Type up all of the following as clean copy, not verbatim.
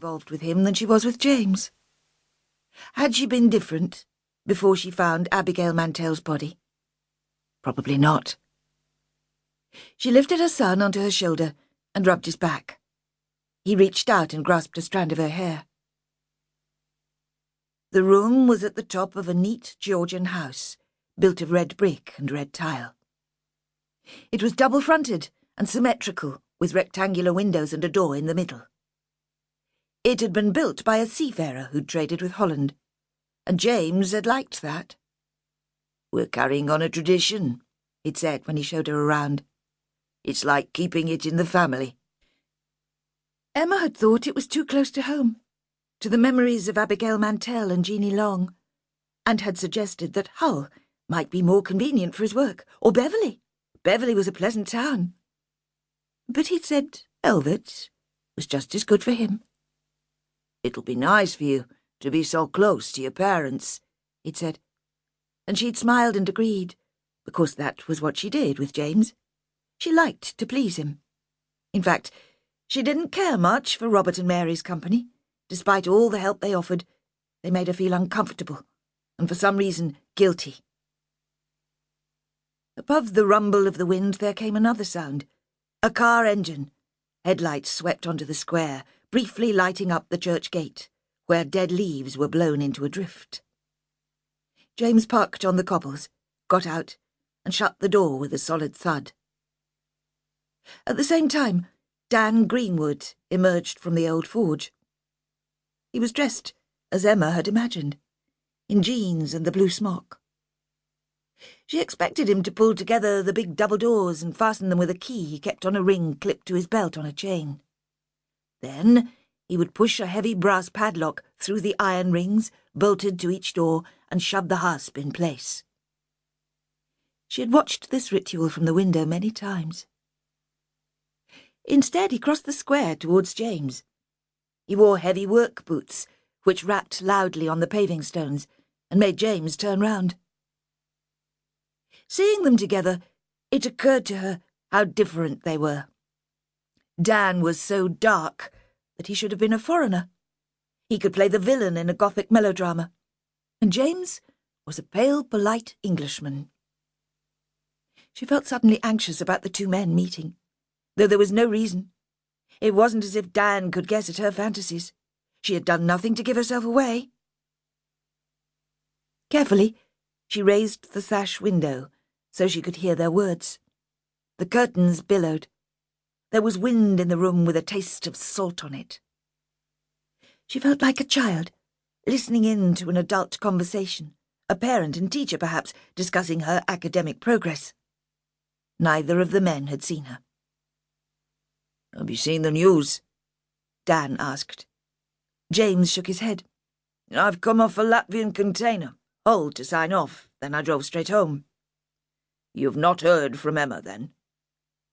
involved with him than she was with James. Had she been different before she found Abigail Mantel's body? Probably not. She lifted her son onto her shoulder and rubbed his back. He reached out and grasped a strand of her hair. The room was at the top of a neat Georgian house, built of red brick and red tile. It was double-fronted and symmetrical, with rectangular windows and a door in the middle. It had been built by a seafarer who'd traded with Holland, and James had liked that. "We're carrying on a tradition," he'd said when he showed her around. "It's like keeping it in the family." Emma had thought it was too close to home, to the memories of Abigail Mantel and Jeanie Long, and had suggested that Hull might be more convenient for his work, or Beverley. Beverley was a pleasant town. But he'd said Elvet was just as good for him. "It'll be nice for you to be so close to your parents," he'd said. And she'd smiled and agreed, because that was what she did with James. She liked to please him. In fact, she didn't care much for Robert and Mary's company. Despite all the help they offered, they made her feel uncomfortable, and for some reason guilty. Above the rumble of the wind there came another sound. A car engine. Headlights swept onto the square, briefly lighting up the church gate, where dead leaves were blown into a drift. James parked on the cobbles, got out, and shut the door with a solid thud. At the same time, Dan Greenwood emerged from the old forge. He was dressed as Emma had imagined, in jeans and the blue smock. She expected him to pull together the big double doors and fasten them with a key he kept on a ring clipped to his belt on a chain. Then he would push a heavy brass padlock through the iron rings, bolted to each door, and shove the hasp in place. She had watched this ritual from the window many times. Instead, he crossed the square towards James. He wore heavy work boots, which rapped loudly on the paving stones, and made James turn round. Seeing them together, it occurred to her how different they were. Dan was so dark that he should have been a foreigner. He could play the villain in a Gothic melodrama. And James was a pale, polite Englishman. She felt suddenly anxious about the two men meeting, though there was no reason. It wasn't as if Dan could guess at her fantasies. She had done nothing to give herself away. Carefully, she raised the sash window so she could hear their words. The curtains billowed. There was wind in the room with a taste of salt on it. She felt like a child, listening in to an adult conversation, a parent and teacher perhaps discussing her academic progress. Neither of the men had seen her. "Have you seen the news?" Dan asked. James shook his head. "I've come off a Latvian container, Hull to sign off, then I drove straight home." "You've not heard from Emma, then?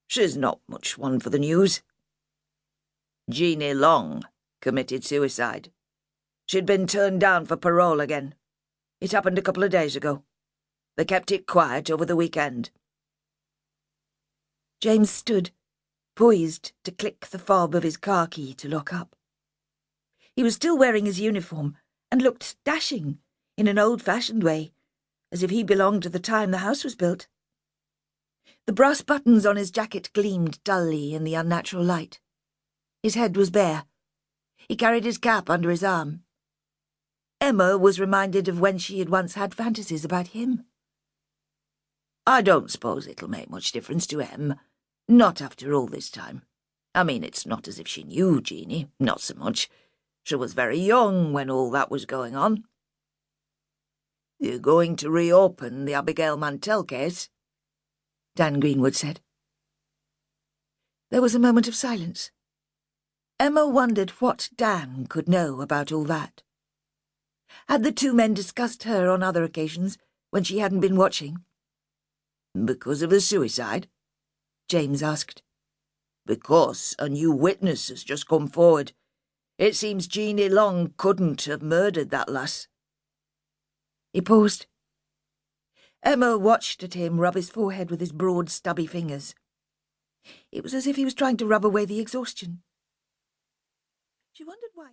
She's not much one for the news." "Jeanie Long committed suicide. She'd been turned down for parole again. It happened a couple of days ago. They kept it quiet over the weekend." James stood, poised to click the fob of his car key to lock up. He was still wearing his uniform and looked dashing in an old-fashioned way, as if he belonged to the time the house was built. The brass buttons on his jacket gleamed dully in the unnatural light. His head was bare. He carried his cap under his arm. Emma was reminded of when she had once had fantasies about him. "I don't suppose it'll make much difference to Em, not after all this time. I mean, it's not as if she knew Jeanie, not so much. She was very young when all that was going on." "You're going to reopen the Abigail Mantel case?" Dan Greenwood said. There was a moment of silence. Emma wondered what Dan could know about all that. Had the two men discussed her on other occasions when she hadn't been watching? "Because of the suicide?" James asked. "Because a new witness has just come forward. It seems Jeanie Long couldn't have murdered that lass." He paused. Emma watched at him rub his forehead with his broad, stubby fingers. It was as if he was trying to rub away the exhaustion. She wondered why.